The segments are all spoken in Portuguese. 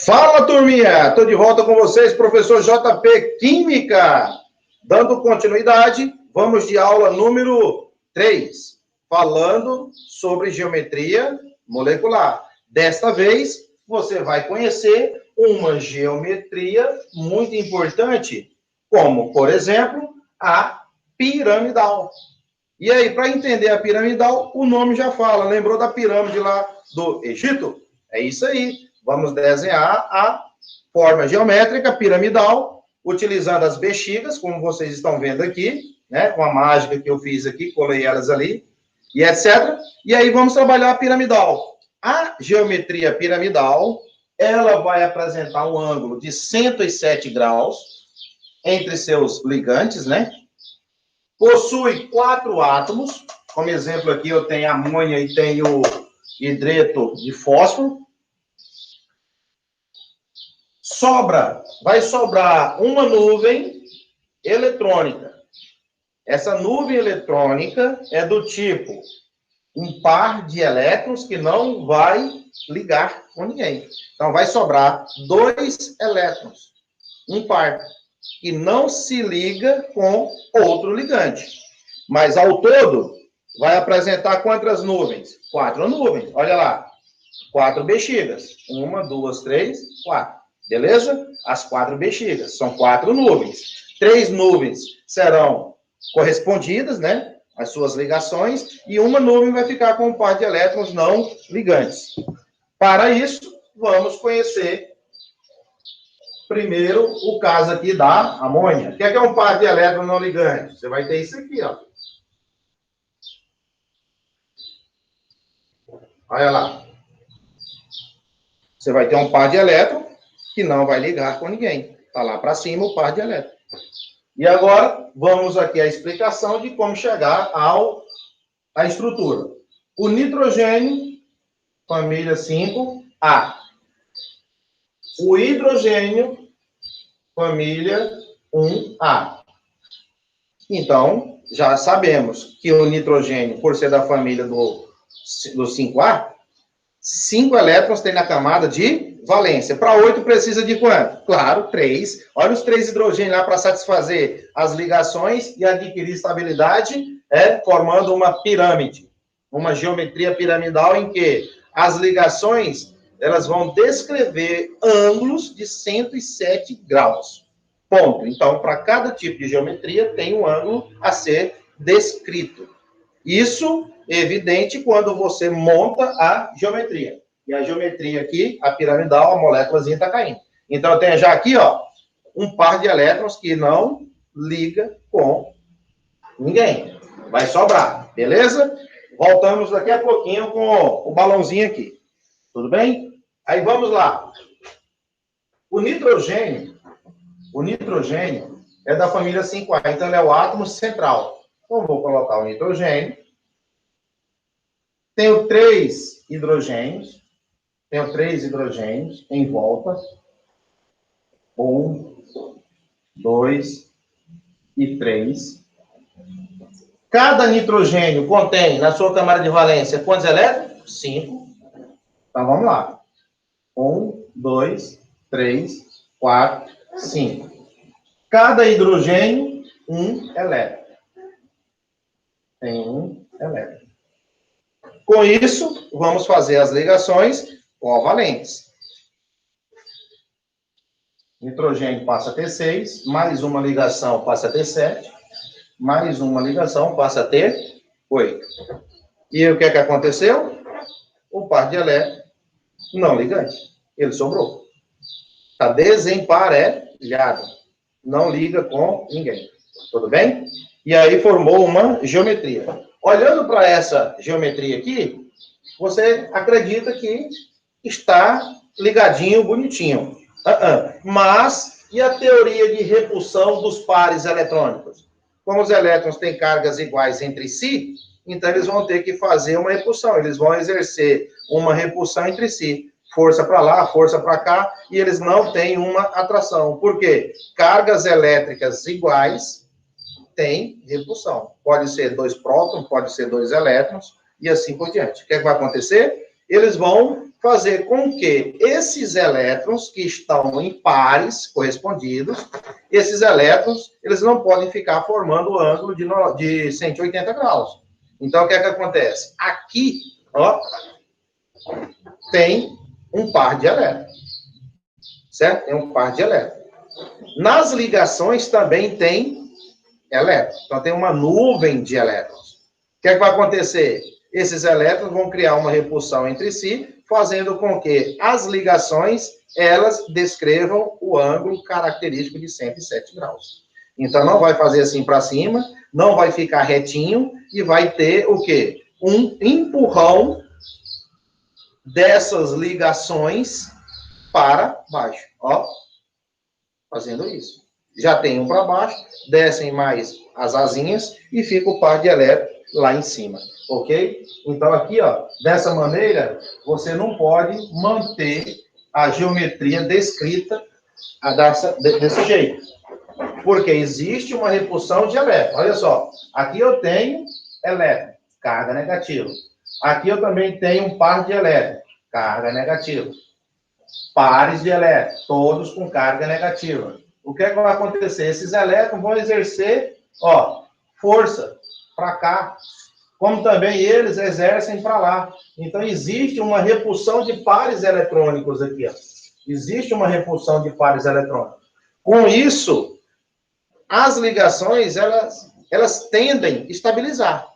Fala, turminha! Estou de volta com vocês, professor JP Química. Dando continuidade, vamos de aula número 3, falando sobre geometria molecular. Desta vez, você vai conhecer uma geometria muito importante, como, por exemplo, a piramidal. E aí, para entender a piramidal, o nome já fala. Lembrou da pirâmide lá do Egito? É isso aí. Vamos desenhar a forma geométrica piramidal, utilizando as bexigas, como vocês estão vendo aqui, né? Com a mágica que eu fiz aqui, colei elas ali, e etc. E aí vamos trabalhar a piramidal. A geometria piramidal, ela vai apresentar um ângulo de 107 graus entre seus ligantes, né? Possui 4 átomos, como exemplo aqui eu tenho amônia e tenho hidreto de fósforo. Vai sobrar uma nuvem eletrônica. Essa nuvem eletrônica é do tipo um par de elétrons que não vai ligar com ninguém. Então, vai sobrar 2 elétrons, um par, que não se liga com outro ligante. Mas, ao todo, vai apresentar quantas nuvens? 4 nuvens. Olha lá. 4 bexigas. 1, 2, 3, 4. Beleza? As 4 bexigas. São 4 nuvens. 3 nuvens serão correspondidas, né? As suas ligações. E uma nuvem vai ficar com um par de elétrons não ligantes. Para isso, vamos conhecer primeiro o caso aqui da amônia. O que é um par de elétrons não ligantes? Você vai ter isso aqui, ó. Olha lá. Você vai ter um par de elétrons que não vai ligar com ninguém. Está lá para cima o par de elétrons. E agora, vamos aqui à explicação de como chegar à estrutura. O nitrogênio, família 5A. O hidrogênio, família 1A. Então, já sabemos que o nitrogênio, por ser da família do 5A, 5 elétrons tem na camada de valência. Para 8 precisa de quanto? Claro, 3. Olha os 3 hidrogênios lá para satisfazer as ligações e adquirir estabilidade, formando uma pirâmide. Uma geometria piramidal em que as ligações elas vão descrever ângulos de 107 graus. Ponto. Então, para cada tipo de geometria, tem um ângulo a ser descrito. Isso é evidente quando você monta a geometria. E a geometria aqui, a piramidal, a moléculazinha está caindo. Então, eu tenho já aqui, ó, um par de elétrons que não liga com ninguém. Vai sobrar, beleza? Voltamos daqui a pouquinho com o balãozinho aqui. Tudo bem? Aí, vamos lá. O nitrogênio é da família 5A, então ele é o átomo central. Então, vou colocar o nitrogênio. Tenho 3 hidrogênios. Tenho 3 hidrogênios em volta. 1, 2 e 3. Cada nitrogênio contém, na sua camada de valência, quantos elétrons? 5. Então, vamos lá. 1, 2, 3, 4, 5. Cada hidrogênio, 1 elétron. Tem 1 elétron. Com isso, vamos fazer as ligações covalentes. Nitrogênio passa a ter 6, mais uma ligação passa a ter 7, mais uma ligação passa a ter 8. E o que é que aconteceu? O par de elétrons não ligante. Ele sobrou. Está desemparelhado. Não liga com ninguém. Tudo bem? E aí formou uma geometria. Olhando para essa geometria aqui, você acredita que está ligadinho, bonitinho. Mas, e a teoria de repulsão dos pares eletrônicos? Como os elétrons têm cargas iguais entre si, então eles vão ter que fazer uma repulsão. Eles vão exercer uma repulsão entre si. Força para lá, força para cá, e eles não têm uma atração. Por quê? Cargas elétricas iguais têm repulsão. Pode ser 2 prótons, pode ser 2 elétrons, e assim por diante. O que é que vai acontecer? Eles vão fazer com que esses elétrons que estão em pares correspondidos, esses elétrons, eles não podem ficar formando o ângulo de 180 graus. Então, o que é que acontece? Aqui, ó, tem um par de elétrons. Certo? Tem um par de elétrons. Nas ligações também tem elétrons. Então, tem uma nuvem de elétrons. O que é que vai acontecer? Esses elétrons vão criar uma repulsão entre si, fazendo com que as ligações, elas descrevam o ângulo característico de 107 graus. Então, não vai fazer assim para cima, não vai ficar retinho, e vai ter o quê? Um empurrão dessas ligações para baixo. Ó, fazendo isso. Já tem um para baixo, descem mais as asinhas e fica o par de elétrons lá em cima, ok? Então, aqui, ó, dessa maneira, você não pode manter a geometria descrita desse jeito. Porque existe uma repulsão de elétrons. Olha só, aqui eu tenho elétron, carga negativa. Aqui eu também tenho um par de elétrons, carga negativa. Pares de elétrons, todos com carga negativa. O que é que vai acontecer? Esses elétrons vão exercer, ó, força para cá, como também eles exercem para lá. Então, existe uma repulsão de pares eletrônicos aqui, ó. Existe uma repulsão de pares eletrônicos. Com isso, as ligações, elas tendem a estabilizar.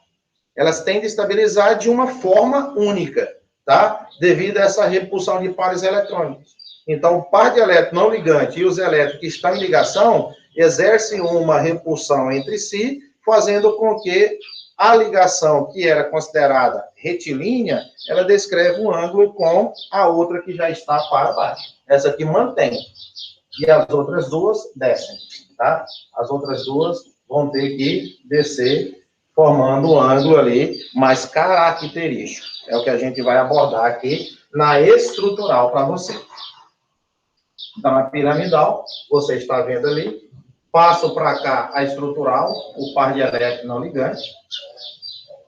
Elas tendem a estabilizar de uma forma única, tá? Devido a essa repulsão de pares eletrônicos. Então, o par de elétron não ligante e os elétrons que estão em ligação exercem uma repulsão entre si, fazendo com que a ligação que era considerada retilínea, ela descreve um ângulo com a outra que já está para baixo. Essa aqui mantém. E as outras duas descem, tá? As outras duas vão ter que descer, formando um ângulo ali mais característico. É o que a gente vai abordar aqui na estrutural para você. Então, a piramidal, você está vendo ali. Passo para cá a estrutural, o par de elétrons não ligante.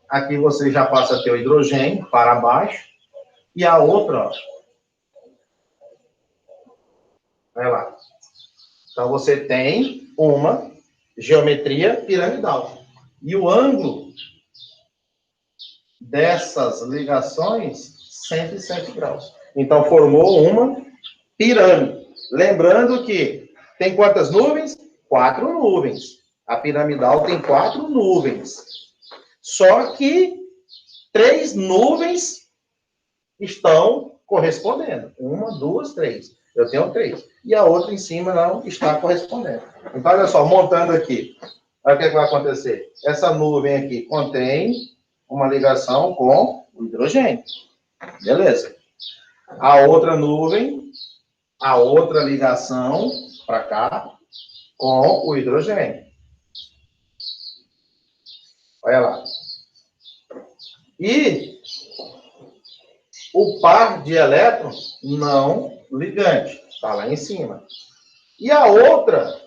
Aqui você já passa a ter o hidrogênio para baixo. E a outra, ó. Vai lá. Então, você tem uma geometria piramidal. E o ângulo dessas ligações, 107 graus. Então, formou uma pirâmide. Lembrando que tem quantas nuvens? 4 nuvens. A piramidal tem 4 nuvens. Só que 3 nuvens estão correspondendo. 1, 2, 3. Eu tenho 3. E a outra em cima não está correspondendo. Então, olha só, montando aqui. Olha o que vai acontecer. Essa nuvem aqui contém uma ligação com o hidrogênio. Beleza. A outra nuvem, a outra ligação para cá com o hidrogênio. Olha lá. E o par de elétrons não ligante. Está lá em cima. E a outra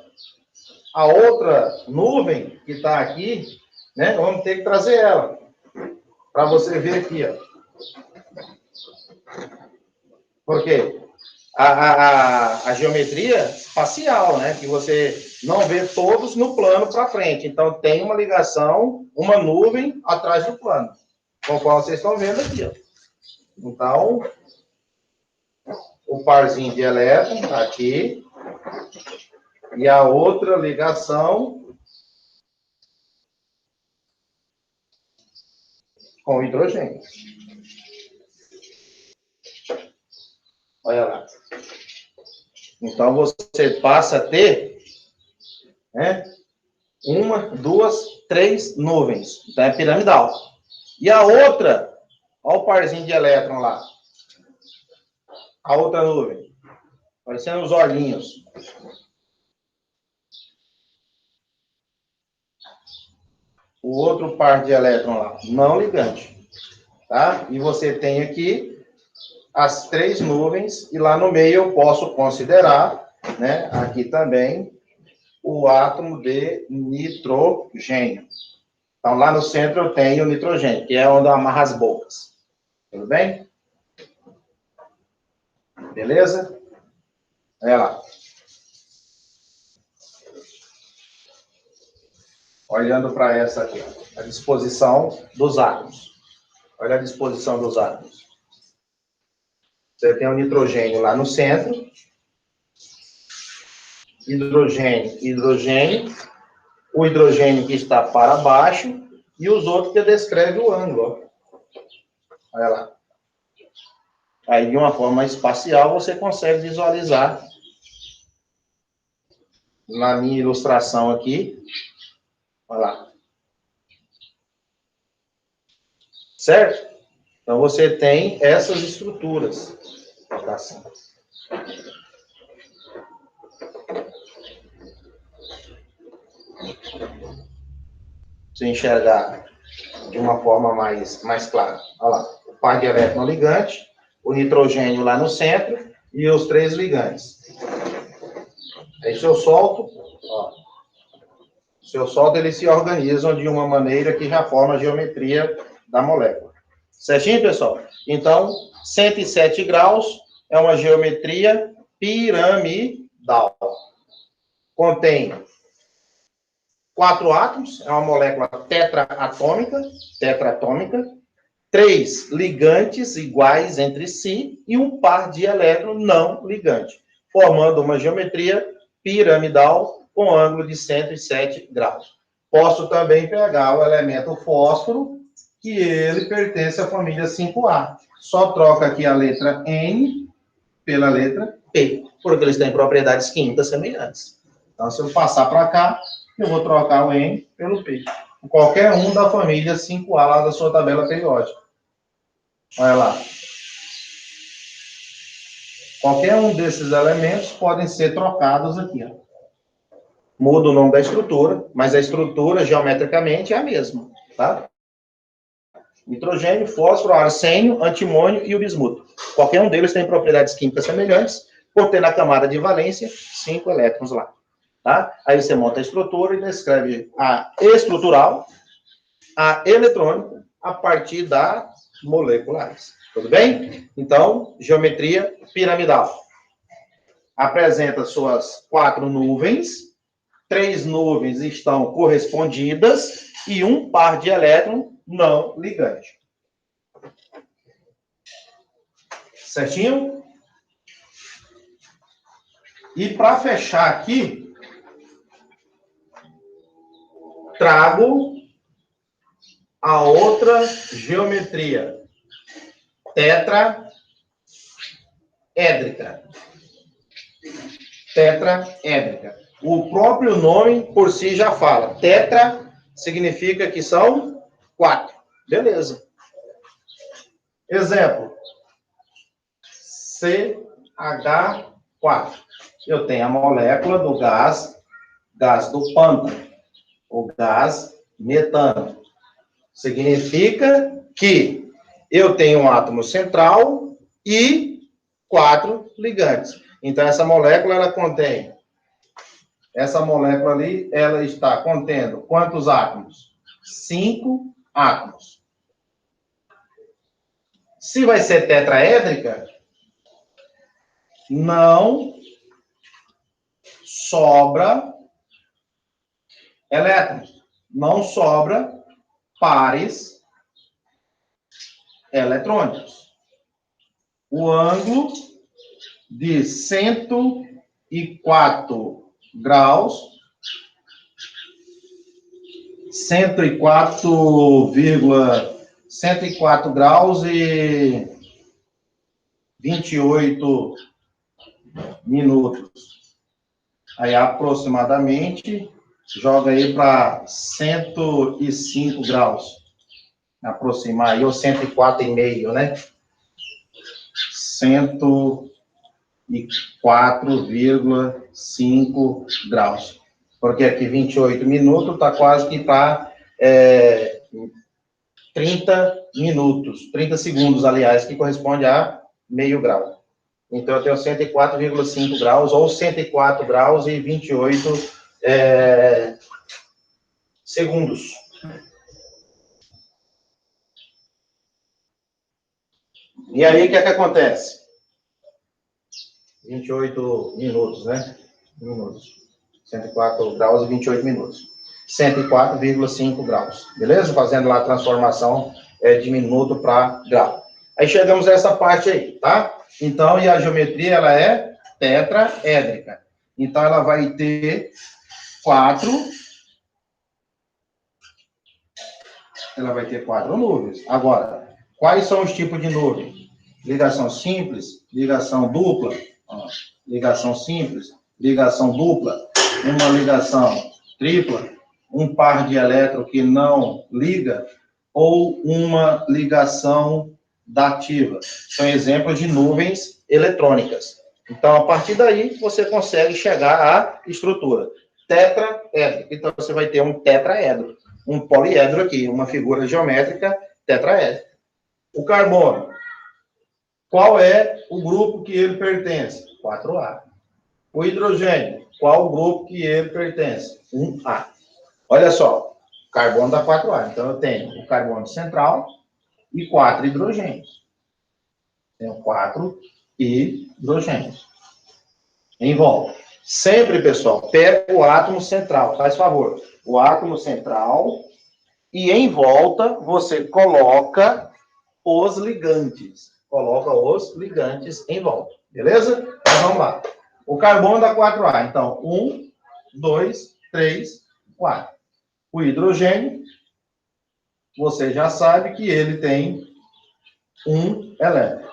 nuvem que está aqui, né? Vamos ter que trazer ela. Para você ver aqui, ó. Por quê? A geometria espacial, né? Que você não vê todos no plano para frente. Então, tem uma ligação, uma nuvem atrás do plano. Conforme vocês estão vendo aqui, ó. Então, o parzinho de elétron está aqui. E a outra ligação com hidrogênio. Olha lá. Então, você passa a ter, né, 1, 2, 3 nuvens. Então, é piramidal. E a outra, olha o parzinho de elétron lá. A outra nuvem. Parecendo os olhinhos. O outro par de elétron lá, não ligante. Tá? E você tem aqui as 3 nuvens, e lá no meio eu posso considerar, né, aqui também, o átomo de nitrogênio. Então, lá no centro eu tenho o nitrogênio, que é onde eu amarro as bocas. Tudo bem? Beleza? Olha lá. Olhando para essa aqui, a disposição dos átomos. Olha a disposição dos átomos. Você tem o nitrogênio lá no centro. Hidrogênio, hidrogênio. O hidrogênio que está para baixo. E os outros que descreve o ângulo. Olha lá. Aí, de uma forma espacial, você consegue visualizar. Na minha ilustração aqui. Olha lá. Certo? Então, você tem essas estruturas. Assim. Você enxergar de uma forma mais clara. Olha lá. O par de elétron ligante, o nitrogênio lá no centro e os 3 ligantes. Aí, se eu solto, ó. Se eu solto, eles se organizam de uma maneira que já forma a geometria da molécula. Certinho, pessoal? Então, 107 graus é uma geometria piramidal. Contém 4 átomos, é uma molécula tetraatômica, 3 ligantes iguais entre si e um par de elétrons não ligante, formando uma geometria piramidal com ângulo de 107 graus. Posso também pegar o elemento fósforo, que ele pertence à família 5A. Só troca aqui a letra N pela letra P, porque eles têm propriedades químicas semelhantes. Então, se eu passar para cá, eu vou trocar o N pelo P. Qualquer um da família 5A lá da sua tabela periódica. Olha lá. Qualquer um desses elementos podem ser trocados aqui, ó. Muda o nome da estrutura, mas a estrutura, geometricamente, é a mesma, tá? Nitrogênio, fósforo, arsênio, antimônio e o bismuto. Qualquer um deles tem propriedades químicas semelhantes, por ter na camada de valência 5 elétrons lá, tá? Aí você monta a estrutura e descreve a estrutural, a eletrônica, a partir das moleculares. Tudo bem? Então, geometria piramidal. Apresenta suas 4 nuvens, 3 nuvens estão correspondidas e um par de elétrons não ligante. Certinho? E para fechar aqui, trago a outra geometria tetraédrica. Tetraédrica. O próprio nome por si já fala. Tetra significa que são 4. Beleza. Exemplo. CH4. Eu tenho a molécula do gás do pântano, o gás metano. Significa que eu tenho um átomo central e 4 ligantes. Então, essa molécula, ela contém... Essa molécula ali, ela está contendo quantos átomos? 5 átomos. Se vai ser tetraédrica, não sobra elétrons. Não sobra pares eletrônicos. O ângulo de 104 graus, 104 graus e 28 minutos. Aí, aproximadamente, joga aí para 105 graus. Aproximar aí, ou 104,5, né? 104,5 graus. Porque aqui 28 minutos está quase que para 30 minutos, 30 segundos, aliás, que corresponde a meio grau. Então, eu tenho 104,5 graus, ou 104 graus e 28 segundos. E aí, o que é que acontece? 28 minutos, né? Minutos. 104 graus e 28 minutos. 104,5 graus. Beleza? Fazendo lá a transformação de minuto para grau. Aí chegamos a essa parte aí, tá? Então, e a geometria, ela é tetraédrica. Então, ela vai ter 4... Ela vai ter 4 nuvens. Agora, quais são os tipos de nuvem? Ligação simples, ligação dupla, ó, ligação simples, ligação dupla, uma ligação tripla, um par de elétron que não liga, ou uma ligação dativa. São exemplos de nuvens eletrônicas. Então, a partir daí, você consegue chegar à estrutura tetraédrica. Então, você vai ter um tetraedro, um poliedro aqui, uma figura geométrica tetraédrica. O carbono, qual é o grupo que ele pertence? 4A. O hidrogênio, qual o grupo que ele pertence? 1A. Olha só, o carbono dá 4A. Então, eu tenho o carbono central e 4 hidrogênios. Tenho 4 hidrogênios. Em volta. Sempre, pessoal, pega o átomo central, faz favor. O átomo central e em volta você coloca os ligantes. Coloca os ligantes em volta. Beleza? Então, vamos lá. O carbono dá 4A. Então, 1, 2, 3, 4. O hidrogênio, você já sabe que ele tem 1 elétron.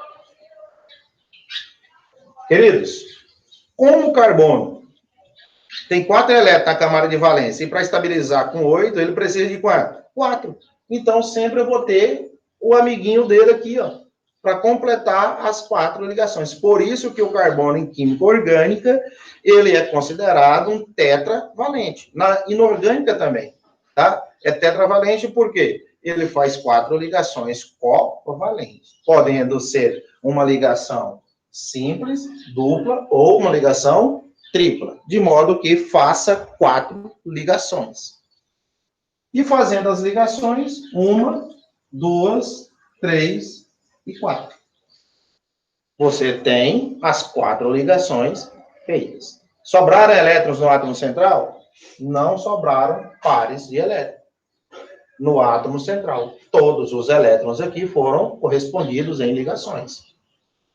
Queridos, como o carbono tem 4 elétrons na camada de valência, e para estabilizar com 8, ele precisa de quanto? 4. Então, sempre eu vou ter o amiguinho dele aqui, ó, para completar as 4 ligações. Por isso que o carbono em química orgânica, ele é considerado um tetravalente. Na inorgânica também, tá? É tetravalente porque ele faz 4 ligações covalentes, podendo ser uma ligação simples, dupla ou uma ligação tripla, de modo que faça 4 ligações. E fazendo as ligações, 1, 2, 3 e 4. Você tem as 4 ligações feitas. Sobraram elétrons no átomo central? Não sobraram pares de elétrons no átomo central. Todos os elétrons aqui foram correspondidos em ligações.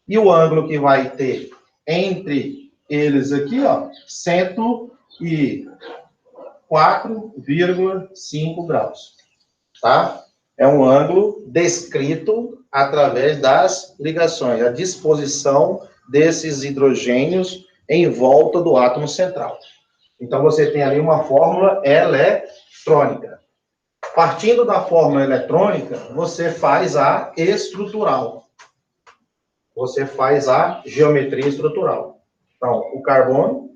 E o ângulo que vai ter entre eles aqui, ó, 104,5 graus, tá? É um ângulo descrito através das ligações, a disposição desses hidrogênios em volta do átomo central. Então, você tem ali uma fórmula eletrônica. Partindo da fórmula eletrônica, você faz a estrutural. Você faz a geometria estrutural. Então, o carbono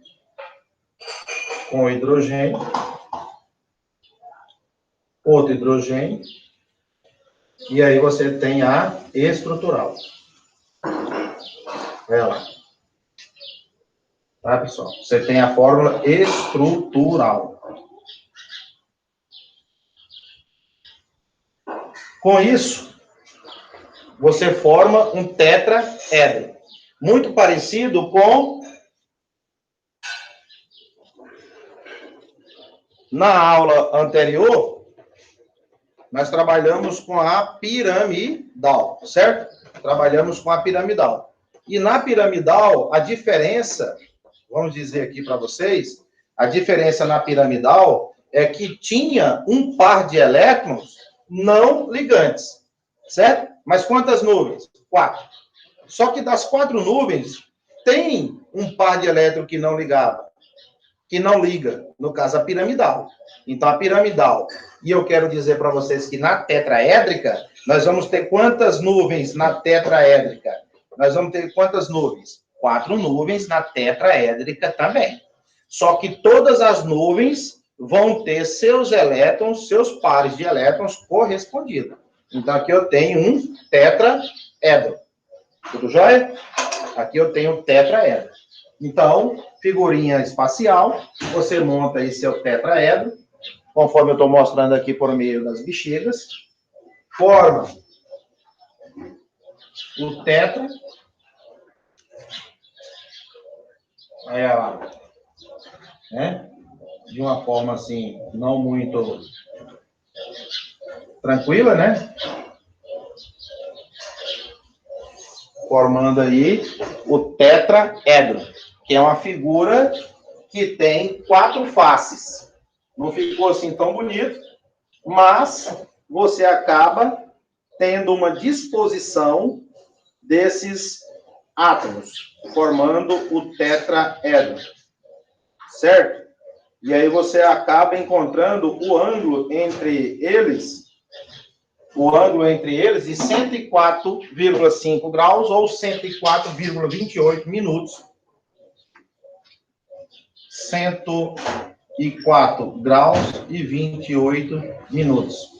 com o hidrogênio, outro hidrogênio, e aí você tem a estrutural. Olha lá. Tá, pessoal? Você tem a fórmula estrutural. Com isso, você forma um tetraedro. Muito parecido com... Na aula anterior, nós trabalhamos com a piramidal, certo? Trabalhamos com a piramidal. E na piramidal, a diferença, vamos dizer aqui para vocês, a diferença na piramidal é que tinha um par de elétrons não ligantes, certo? Mas quantas nuvens? 4. Só que das 4 nuvens, tem um par de elétrons que não ligava, que não liga, no caso a piramidal. Então a piramidal, e eu quero dizer para vocês que na tetraédrica, nós vamos ter quantas nuvens na tetraédrica? Nós vamos ter quantas nuvens? 4 nuvens na tetraédrica também. Só que todas as nuvens vão ter seus elétrons, seus pares de elétrons correspondidos. Então aqui eu tenho um tetraedro. Tudo jóia? Aqui eu tenho um tetraedro. Então, figurinha espacial, você monta aí seu tetraedro, conforme eu estou mostrando aqui por meio das bexigas, forma o tetra. Aí, ó, né? De uma forma assim, não muito tranquila, né? Formando aí o tetraedro, que é uma figura que tem 4 faces. Não ficou assim tão bonito, mas você acaba tendo uma disposição desses átomos, formando o tetraedro, certo? E aí você acaba encontrando o ângulo entre eles de 104,5 graus ou 104,28 minutos. 104 graus e 28 minutos.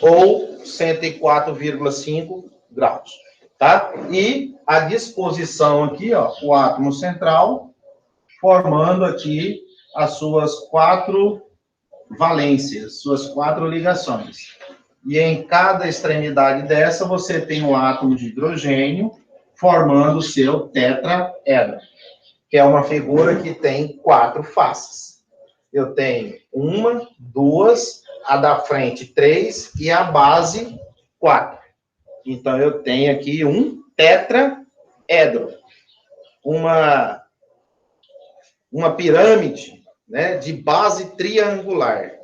Ou 104,5 graus. Tá? E a disposição aqui, ó, o átomo central, formando aqui as suas 4 valências, suas 4 ligações. E em cada extremidade dessa, você tem um átomo de hidrogênio, formando o seu tetraedro, que é uma figura que tem 4 faces. Eu tenho 1, 2, a da frente 3 e a base 4. Então, eu tenho aqui um tetraedro, uma pirâmide, né, de base triangular,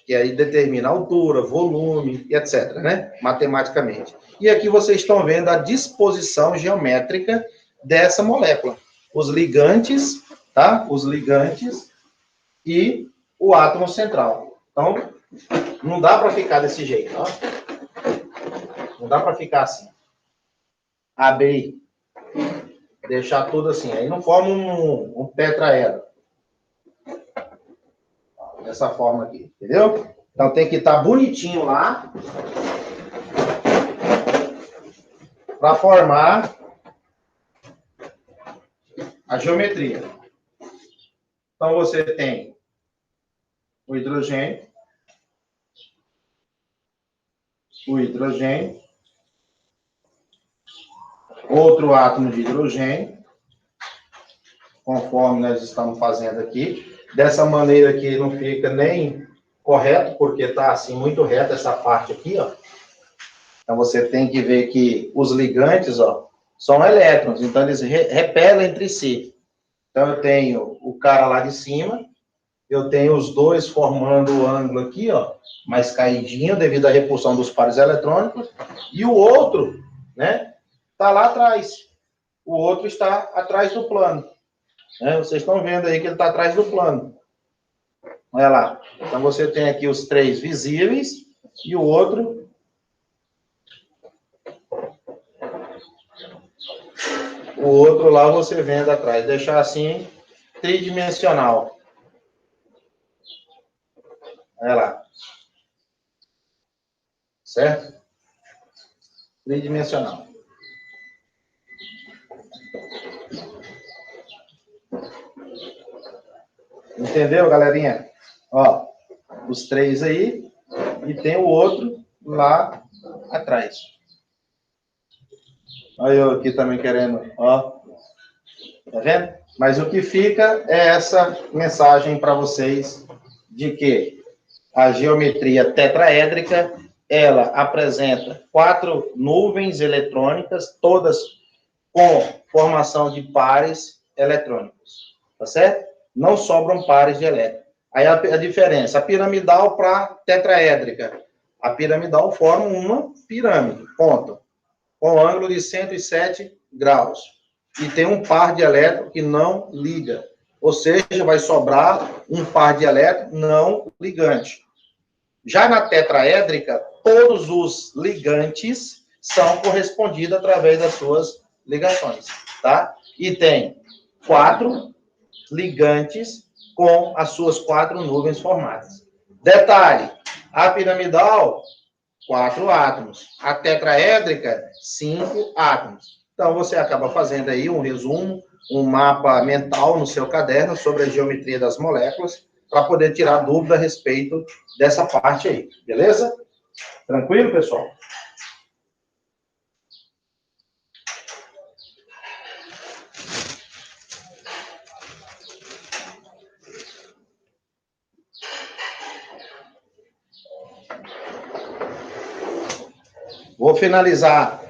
que aí determina a altura, volume, e etc., né, matematicamente. E aqui vocês estão vendo a disposição geométrica dessa molécula. Os ligantes, tá? Os ligantes e o átomo central. Então, não dá para ficar desse jeito, ó. Não dá para ficar assim. Abrir, deixar tudo assim. Aí não forma um tetraedro. Dessa forma aqui, entendeu? Então tem que estar bonitinho lá para formar a geometria. Então você tem o hidrogênio, outro átomo de hidrogênio, conforme nós estamos fazendo aqui. Dessa maneira aqui não fica nem correto, porque está assim muito reto essa parte aqui, ó. Então você tem que ver que os ligantes, ó, são elétrons, então eles repelem entre si. Então eu tenho o cara lá de cima, eu tenho os dois formando o ângulo aqui, ó, mais caidinho devido à repulsão dos pares eletrônicos, e o outro, né, está lá atrás. O outro está atrás do plano. Né? Vocês estão vendo aí que ele está atrás do plano. Olha lá. Então você tem aqui os 3 visíveis e o outro lá você vendo atrás. Deixar assim tridimensional. Olha lá. Certo? Tridimensional. Entendeu, galerinha? Ó, os 3 aí e tem o outro lá atrás. Olha eu aqui também querendo, ó. Tá vendo? Mas o que fica é essa mensagem para vocês de que a geometria tetraédrica, ela apresenta 4 nuvens eletrônicas, todas com formação de pares eletrônicos. Tá certo? Não sobram pares de elétrons. Aí a diferença, a piramidal para tetraédrica. A piramidal forma uma pirâmide, ponto. Com ângulo de 107 graus. E tem um par de elétrons que não liga. Ou seja, vai sobrar um par de elétrons não ligante. Já na tetraédrica, todos os ligantes são correspondidos através das suas ligações, tá? E tem 4 ligantes com as suas 4 nuvens formadas. Detalhe, a piramidal, 4 átomos. A tetraédrica, 5 átomos. Então, você acaba fazendo aí um resumo, um mapa mental no seu caderno sobre a geometria das moléculas, para poder tirar dúvida a respeito dessa parte aí. Beleza? Tranquilo, pessoal? Vou finalizar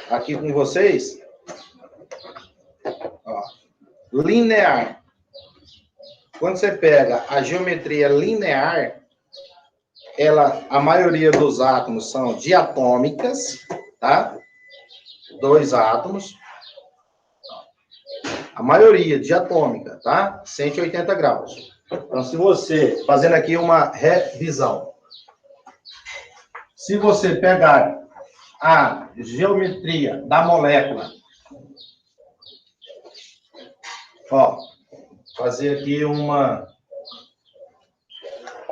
aqui com vocês. Ó, linear. Quando você pega a geometria linear, a maioria dos átomos são diatômicas, tá? 2 átomos. A maioria diatômica, tá? 180 graus. Então, se você, fazendo aqui uma revisão, se você pegar a geometria da molécula, ó, fazer aqui uma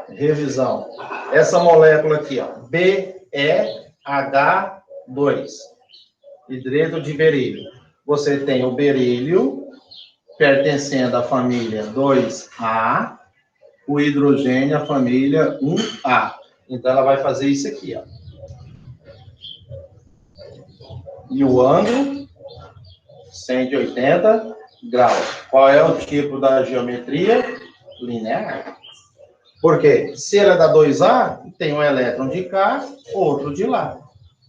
revisão. Essa molécula aqui, ó, BeH2, hidreto de berílio. Você tem o berílio, pertencendo à família 2A, o hidrogênio à família 1A. Então, ela vai fazer isso aqui, ó. E o ângulo, 180 graus. Qual é o tipo da geometria? Linear. Por quê? Se ela é da 2A, tem um elétron de cá, outro de lá.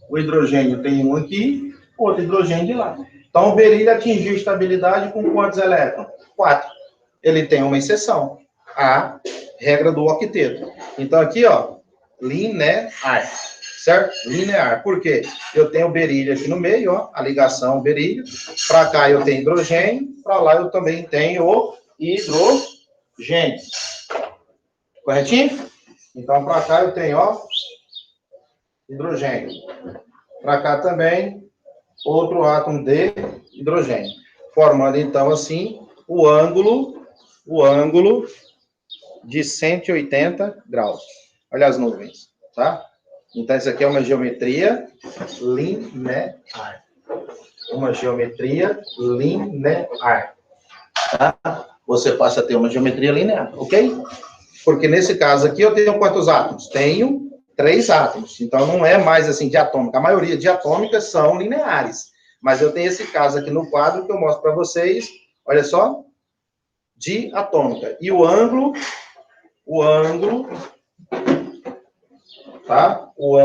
O hidrogênio tem um aqui, outro hidrogênio de lá. Então, o berílio atingiu estabilidade com quantos elétrons? 4. Ele tem uma exceção. A regra do octeto. Então, aqui, ó, linear. Certo? Linear. Por quê? Eu tenho berílio aqui no meio, ó, a ligação berílio. Para cá eu tenho hidrogênio, para lá eu também tenho o hidrogênio. Corretinho? Então, para cá eu tenho, ó, hidrogênio. Para cá também, outro átomo de hidrogênio. Formando, então, assim, o ângulo de 180 graus. Olha as nuvens, tá? Então, isso aqui é uma geometria linear. Uma geometria linear. Tá? Você passa a ter uma geometria linear, ok? Porque nesse caso aqui eu tenho quantos átomos? Tenho 3 átomos. Então, não é mais assim diatômica. A maioria diatômicas são lineares. Mas eu tenho esse caso aqui no quadro que eu mostro para vocês. Olha só. Diatômica. E o ângulo, tá? O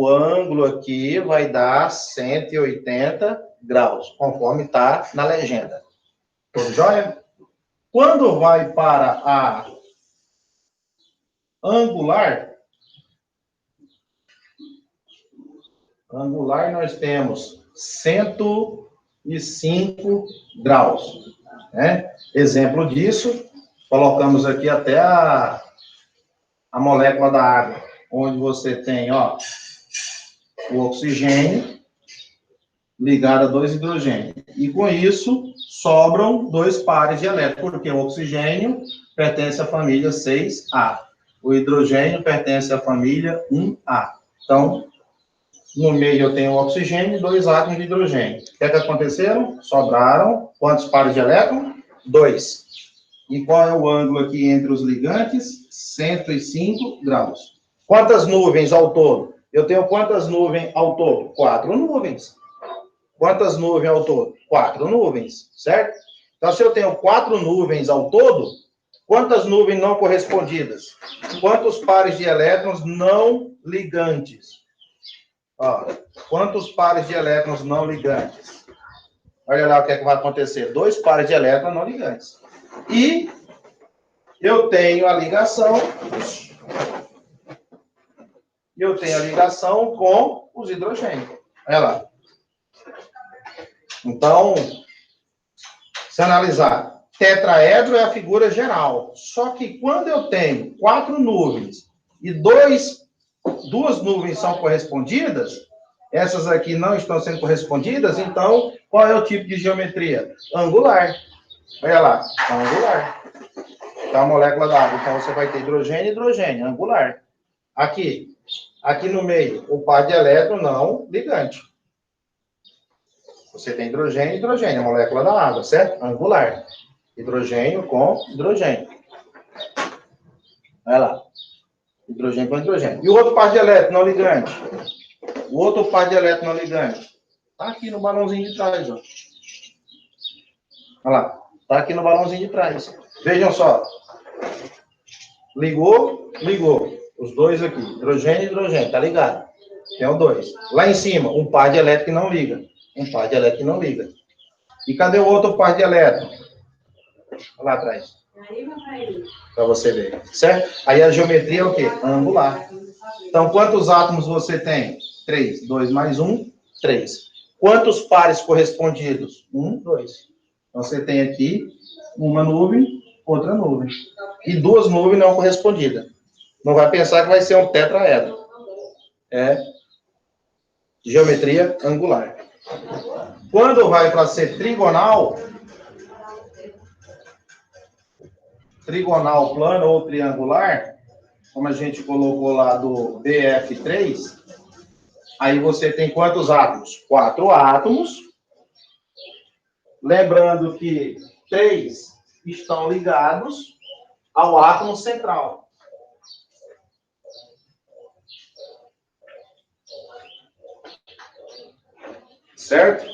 ângulo aqui vai dar 180 graus, conforme está na legenda. Tudo jóia? Quando vai para a angular, nós temos 105 graus. Né? Exemplo disso, colocamos aqui até a molécula da água, onde você tem, ó, o oxigênio ligado a 2 hidrogênios. E com isso, sobram 2 pares de elétrons, porque o oxigênio pertence à família 6A. O hidrogênio pertence à família 1A. Então, no meio eu tenho o oxigênio e 2 átomos de hidrogênio. O que é que aconteceram? Sobraram quantos pares de elétrons? 2. E qual é o ângulo aqui entre os ligantes? 105 graus. Quantas nuvens ao todo? Eu tenho quantas nuvens ao todo? 4 nuvens. Quantas nuvens ao todo? 4 nuvens, certo? Então, se eu tenho 4 nuvens ao todo, quantas nuvens não correspondidas? Quantos pares de elétrons não ligantes? Ó, quantos pares de elétrons não ligantes? Olha lá o que é que vai acontecer. 2 pares de elétrons não ligantes. E eu tenho a ligação com os hidrogênios. Olha lá. Então, se analisar, tetraedro é a figura geral. Só que quando eu tenho 4 nuvens e 2 nuvens são correspondidas, essas aqui não estão sendo correspondidas, então, qual é o tipo de geometria? Angular. Olha lá, angular. Então, a molécula da água. Então, você vai ter hidrogênio e hidrogênio, angular. Aqui no meio, o par de elétron não ligante. Você tem hidrogênio e hidrogênio, a molécula da água, certo? Angular. Hidrogênio com hidrogênio. Olha lá. Hidrogênio com hidrogênio. E o outro par de elétron não ligante? O outro par de elétron não ligante? Está aqui no balãozinho de trás, ó. Olha lá. Está aqui no balãozinho de trás. Vejam só. Ligou, ligou. Os dois aqui, hidrogênio e hidrogênio, tá ligado? Tem o 2. Lá em cima, um par de elétron que não liga. Um par de elétron que não liga. E cadê o outro par de elétron? Lá atrás. Para você ver, certo? Aí a geometria é o quê? Angular. Então, quantos átomos você tem? 3. 2 mais 1, 3. Quantos pares correspondidos? 1, 2. Então, você tem aqui uma nuvem, outra nuvem. E duas nuvens não correspondidas. Não vai pensar que vai ser um tetraedro. É geometria angular. Quando vai para ser trigonal plano ou triangular, como a gente colocou lá do BF3, aí você tem quantos átomos? 4 átomos. Lembrando que 3 estão ligados ao átomo central. Certo?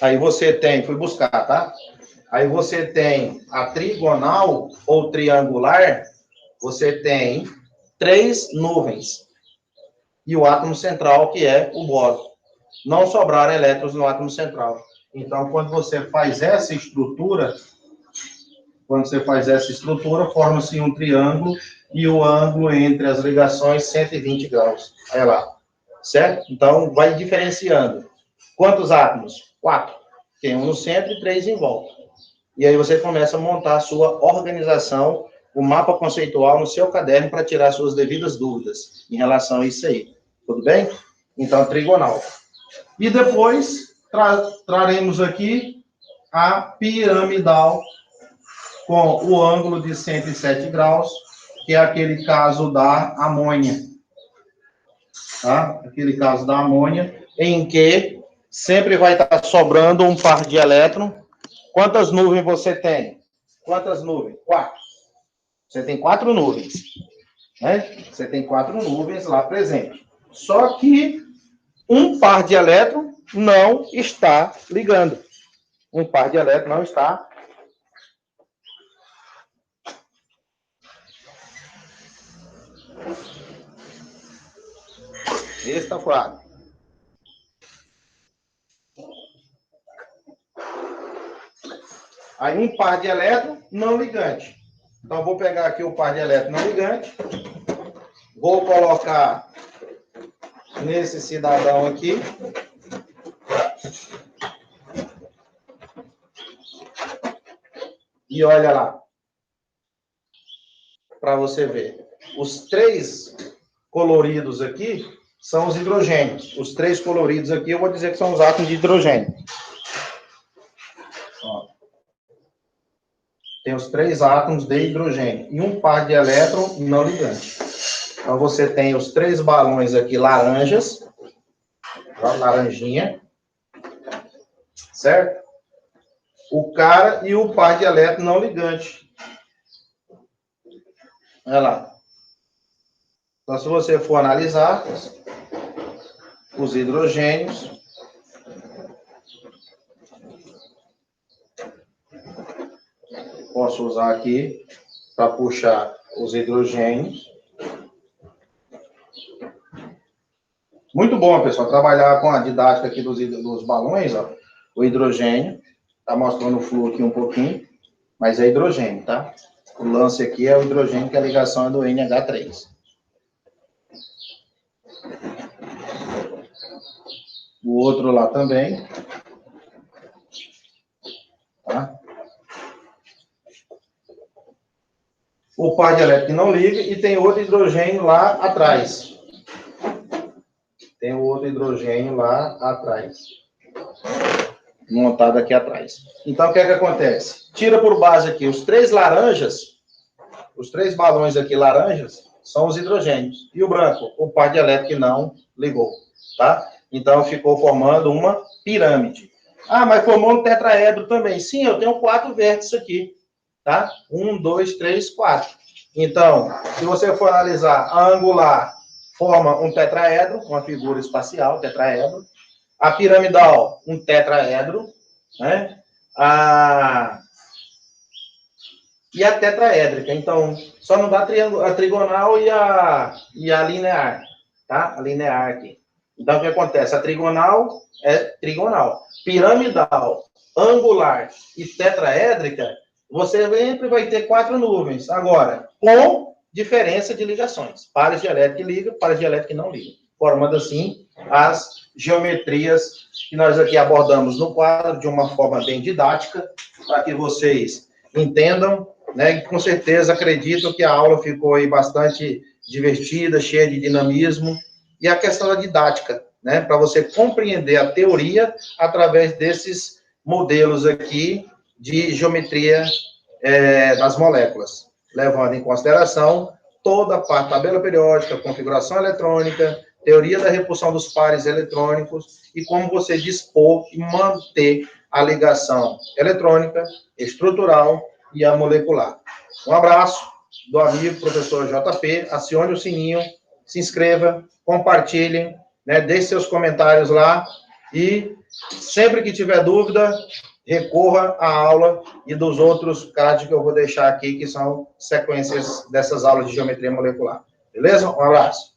Aí você tem, fui buscar, tá? Aí você tem a trigonal ou triangular, você tem 3 nuvens. E o átomo central, que é o bóson. Não sobraram elétrons no átomo central. Então, quando você faz essa estrutura, forma-se um triângulo e o ângulo entre as ligações 120 graus. Olha lá. Certo? Então, vai diferenciando. Quantos átomos? 4. Tem um no centro e 3 em volta. E aí você começa a montar a sua organização, o mapa conceitual no seu caderno para tirar suas devidas dúvidas em relação a isso aí. Tudo bem? Então, trigonal. E depois, traremos aqui a piramidal com o ângulo de 107 graus, que é aquele caso da amônia. Tá? Aquele caso da amônia, em que sempre vai estar sobrando um par de elétrons. Quantas nuvens você tem? Quantas nuvens? 4. Você tem 4 nuvens. Né? Você tem 4 nuvens lá presentes. Só que um par de elétrons não está ligando. Um par de elétrons não está. Esse está claro. Aí um par de elétrons não ligante. Então, vou pegar aqui o par de elétrons não ligante. Vou colocar nesse cidadão aqui. E olha lá. Para você ver. Os 3 coloridos aqui são os hidrogênios. Os 3 coloridos aqui, eu vou dizer que são os átomos de hidrogênio. Ó. Tem os 3 átomos de hidrogênio. E um par de elétron não ligante. Então, você tem os 3 balões aqui laranjas. Ó, laranjinha. Certo? O cara e o par de elétron não ligante. Olha lá. Então, se você for analisar os hidrogênios, posso usar aqui para puxar os hidrogênios. Muito bom, pessoal, trabalhar com a didática aqui dos balões, ó. O hidrogênio, tá mostrando o fluxo aqui um pouquinho, mas é hidrogênio, tá? O lance aqui é o hidrogênio, que a ligação é do NH3. O outro lá também. Tá? O par de elétron que não liga e tem outro hidrogênio lá atrás. Tem outro hidrogênio lá atrás. Montado aqui atrás. Então, o que é que acontece? Tira por base aqui os 3 laranjas, os 3 balões aqui laranjas, são os hidrogênios. E o branco, o par de elétron que não ligou. Tá? Então, ficou formando uma pirâmide. Ah, mas formou um tetraedro também. Sim, eu tenho 4 vértices aqui. Tá? 1, 2, 3, 4. Então, se você for analisar, a angular forma um tetraedro, uma figura espacial, tetraedro. A piramidal, um tetraedro. Né? A e a tetraédrica. Então, só não dá a trigonal e a linear, tá? A linear aqui. Então, o que acontece? A trigonal é trigonal. Piramidal, angular e tetraédrica, você sempre vai ter 4 nuvens. Agora, com diferença de ligações. Pares dialéticos que ligam, pares dialéticos que não ligam. Formando, assim, as geometrias que nós aqui abordamos no quadro de uma forma bem didática, para que vocês entendam, né? E com certeza acredito que a aula ficou aí bastante divertida, cheia de dinamismo, e a questão da didática, né? Para você compreender a teoria através desses modelos aqui de geometria das moléculas, levando em consideração toda a parte tabela periódica, configuração eletrônica, teoria da repulsão dos pares eletrônicos e como você dispor e manter a ligação eletrônica, estrutural e a molecular. Um abraço do amigo professor JP, acione o sininho, se inscreva, compartilhem, né, deixe seus comentários lá e sempre que tiver dúvida, recorra à aula e dos outros cards que eu vou deixar aqui, que são sequências dessas aulas de geometria molecular. Beleza? Um abraço.